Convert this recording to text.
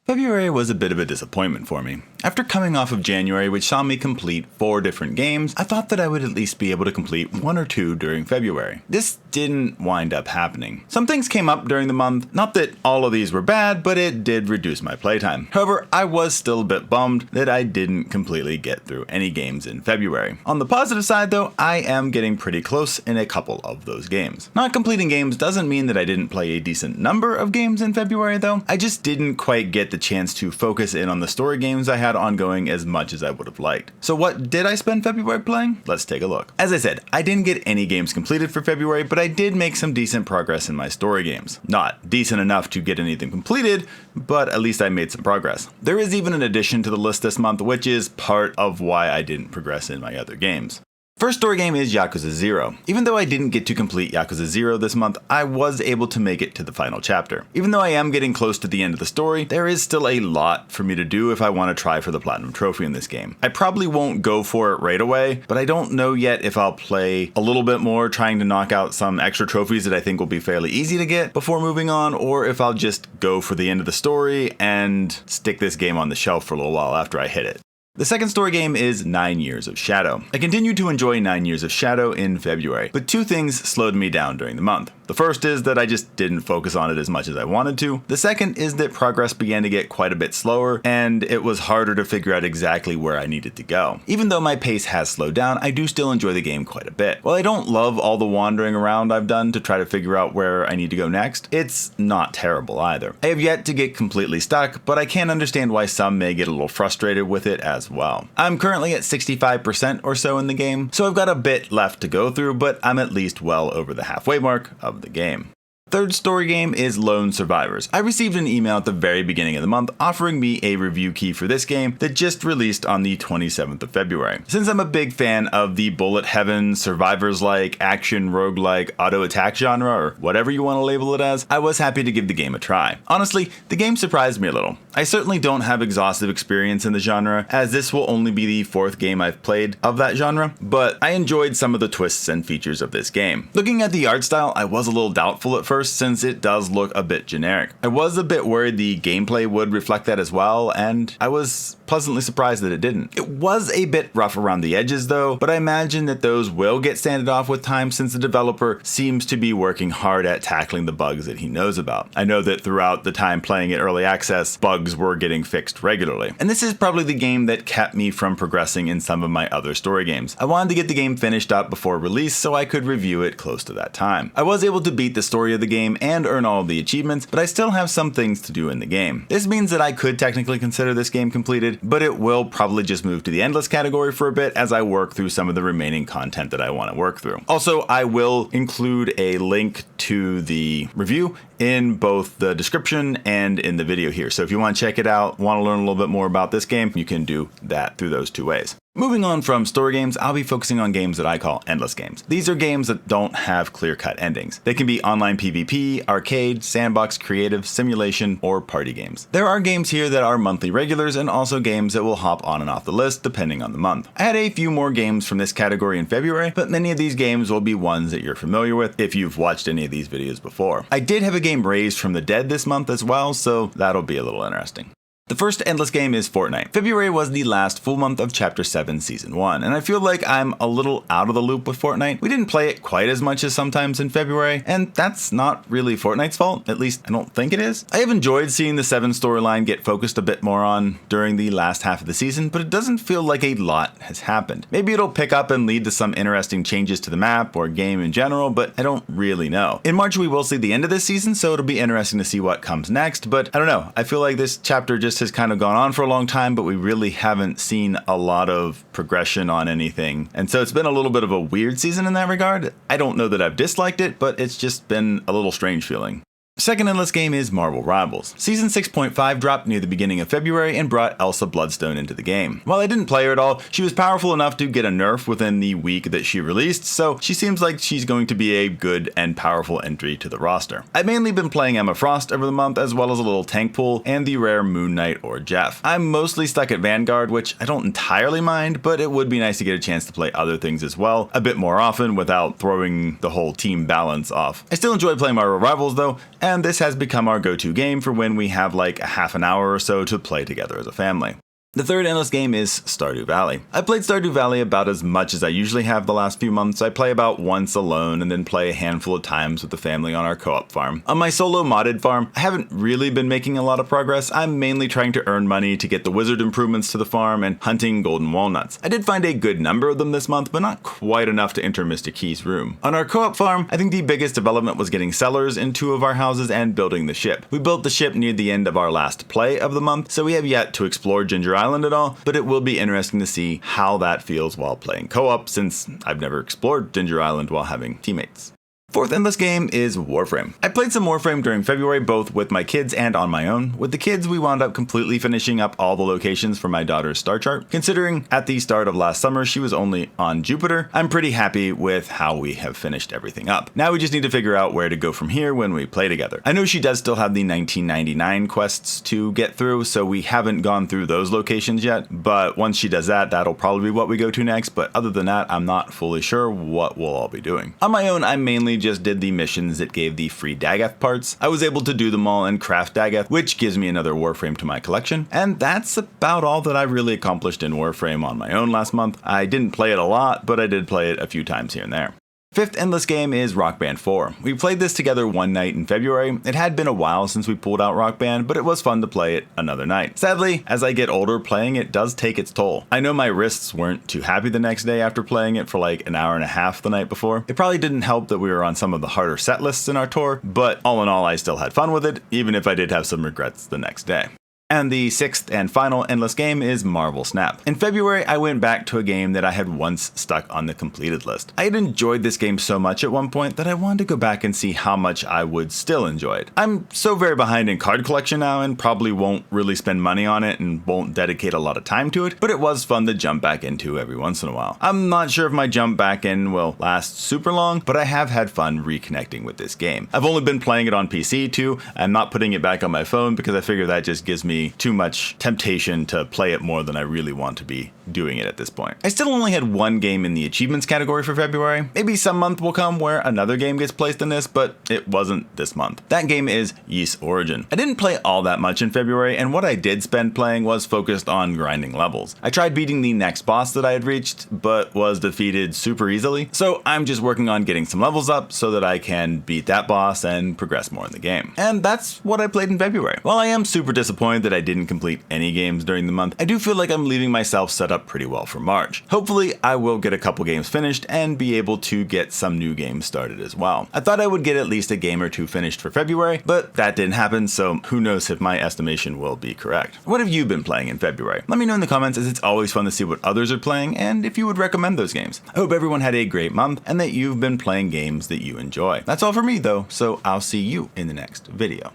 February was a bit of a disappointment for me. After coming off of January, which saw me complete 4 different games, I thought that I would at least be able to complete 1 or 2 during February. This didn't wind up happening. Some things came up during the month, not that all of these were bad, but it did reduce my playtime. However, I was still a bit bummed that I didn't completely get through any games in February. On the positive side though, I am getting pretty close in a couple of those games. Not completing games doesn't mean that I didn't play a decent number of games in February though. I just didn't quite get the chance to focus in on the story games I had ongoing as much as I would have liked. So what did I spend February playing? Let's take a look. As I said, I didn't get any games completed for February, but I did make some decent progress in my story games. Not decent enough to get anything completed, but at least I made some progress. There is even an addition to the list this month, which is part of why I didn't progress in my other games. First story game is Yakuza 0. Even though I didn't get to complete Yakuza 0 this month, I was able to make it to the final chapter. Even though I am getting close to the end of the story, there is still a lot for me to do if I want to try for the Platinum Trophy in this game. I probably won't go for it right away, but I don't know yet if I'll play a little bit more trying to knock out some extra trophies that I think will be fairly easy to get before moving on, or if I'll just go for the end of the story and stick this game on the shelf for a little while after I hit it. The second story game is 9 Years of Shadow. I continued to enjoy 9 Years of Shadow in February, but 2 things slowed me down during the month. The first is that I just didn't focus on it as much as I wanted to. The second is that progress began to get quite a bit slower, and it was harder to figure out exactly where I needed to go. Even though my pace has slowed down, I do still enjoy the game quite a bit. While I don't love all the wandering around I've done to try to figure out where I need to go next, it's not terrible either. I have yet to get completely stuck, but I can understand why some may get a little frustrated with it as well. I'm currently at 65% or so in the game, so I've got a bit left to go through, but I'm at least well over the halfway mark of the game. Third story game is Lone Survivors. I received an email at the very beginning of the month offering me a review key for this game that just released on the 27th of February. Since I'm a big fan of the bullet heaven, survivors-like, action roguelike, auto attack genre, or whatever you want to label it as, I was happy to give the game a try. Honestly, the game surprised me a little. I certainly don't have exhaustive experience in the genre, as this will only be the 4th game I've played of that genre, but I enjoyed some of the twists and features of this game. Looking at the art style, I was a little doubtful at first, since it does look a bit generic. I was a bit worried the gameplay would reflect that as well, and I was pleasantly surprised that it didn't. It was a bit rough around the edges though, but I imagine that those will get sanded off with time since the developer seems to be working hard at tackling the bugs that he knows about. I know that throughout the time playing it early access, bugs were getting fixed regularly. And this is probably the game that kept me from progressing in some of my other story games. I wanted to get the game finished up before release so I could review it close to that time. I was able to beat the story of the game and earn all of the achievements, but I still have some things to do in the game. This means that I could technically consider this game completed, but it will probably just move to the endless category for a bit as I work through some of the remaining content that I want to work through. Also, I will include a link to the review in both the description and in the video here. So if you want to check it out, want to learn a little bit more about this game, you can do that through those 2 ways. Moving on from story games, I'll be focusing on games that I call endless games. These are games that don't have clear-cut endings. They can be online PvP, arcade, sandbox, creative, simulation, or party games. There are games here that are monthly regulars and also games that will hop on and off the list depending on the month. I had a few more games from this category in February, but many of these games will be ones that you're familiar with if you've watched any of these videos before. I did have a game raised from the dead this month as well, so that'll be a little interesting. The first endless game is Fortnite. February was the last full month of Chapter 7 Season 1, and I feel like I'm a little out of the loop with Fortnite. We didn't play it quite as much as sometimes in February, and that's not really Fortnite's fault, at least I don't think it is. I have enjoyed seeing the 7 storyline get focused a bit more on during the last half of the season, but it doesn't feel like a lot has happened. Maybe it'll pick up and lead to some interesting changes to the map or game in general, but I don't really know. In March we will see the end of this season, so it'll be interesting to see what comes next, but I don't know. I feel like this chapter just has kind of gone on for a long time, but we really haven't seen a lot of progression on anything. And so it's been a little bit of a weird season in that regard. I don't know that I've disliked it, but it's just been a little strange feeling. Second endless game is Marvel Rivals. Season 6.5 dropped near the beginning of February and brought Elsa Bloodstone into the game. While I didn't play her at all, she was powerful enough to get a nerf within the week that she released, so she seems like she's going to be a good and powerful entry to the roster. I've mainly been playing Emma Frost over the month, as well as a little tank pool and the rare Moon Knight or Jeff. I'm mostly stuck at Vanguard, which I don't entirely mind, but it would be nice to get a chance to play other things as well, a bit more often without throwing the whole team balance off. I still enjoy playing Marvel Rivals though, and this has become our go-to game for when we have like a half an hour or so to play together as a family. The third endless game is Stardew Valley. I played Stardew Valley about as much as I usually have the last few months. I play about once alone and then play a handful of times with the family on our co-op farm. On my solo modded farm, I haven't really been making a lot of progress. I'm mainly trying to earn money to get the wizard improvements to the farm and hunting golden walnuts. I did find a good number of them this month, but not quite enough to enter Mr. Key's room. On our co-op farm, I think the biggest development was getting cellars in 2 of our houses and building the ship. We built the ship near the end of our last play of the month, so we have yet to explore Ginger Island at all, but it will be interesting to see how that feels while playing co-op, since I've never explored Ginger Island while having teammates. Fourth endless game is Warframe. I played some Warframe during February, both with my kids and on my own. With the kids, we wound up completely finishing up all the locations for my daughter's star chart. Considering at the start of last summer she was only on Jupiter, I'm pretty happy with how we have finished everything up. Now we just need to figure out where to go from here when we play together. I know she does still have the 1999 quests to get through, so we haven't gone through those locations yet, but once she does that, that'll probably be what we go to next, but other than that, I'm not fully sure what we'll all be doing. On my own, I mainly just did the missions that gave the free Dagoth parts. I was able to do them all and craft Dagoth, which gives me another Warframe to my collection, and that's about all that I really accomplished in Warframe on my own last month. I didn't play it a lot, but I did play it a few times here and there. Fifth endless game is Rock Band 4. We played this together one night in February. It had been a while since we pulled out Rock Band, but it was fun to play it another night. Sadly, as I get older, playing it does take its toll. I know my wrists weren't too happy the next day after playing it for like an hour and a half the night before. It probably didn't help that we were on some of the harder set lists in our tour, but all in all, I still had fun with it, even if I did have some regrets the next day. And the sixth and final endless game is Marvel Snap. In February, I went back to a game that I had once stuck on the completed list. I had enjoyed this game so much at one point that I wanted to go back and see how much I would still enjoy it. I'm so very behind in card collection now and probably won't really spend money on it and won't dedicate a lot of time to it, but it was fun to jump back into every once in a while. I'm not sure if my jump back in will last super long, but I have had fun reconnecting with this game. I've only been playing it on PC too. I'm not putting it back on my phone because I figure that just gives me too much temptation to play it more than I really want to be doing it at this point. I still only had one game in the achievements category for February. Maybe some month will come where another game gets placed in this, but it wasn't this month. That game is Ys Origin. I didn't play all that much in February, and what I did spend playing was focused on grinding levels. I tried beating the next boss that I had reached, but was defeated super easily, so I'm just working on getting some levels up so that I can beat that boss and progress more in the game. And that's what I played in February. While I am super disappointed that I didn't complete any games during the month, I do feel like I'm leaving myself set up pretty well for March. Hopefully, I will get a couple games finished and be able to get some new games started as well. I thought I would get at least a game or two finished for February, but that didn't happen, so who knows if my estimation will be correct. What have you been playing in February? Let me know in the comments, as it's always fun to see what others are playing and if you would recommend those games. I hope everyone had a great month and that you've been playing games that you enjoy. That's all for me though, so I'll see you in the next video.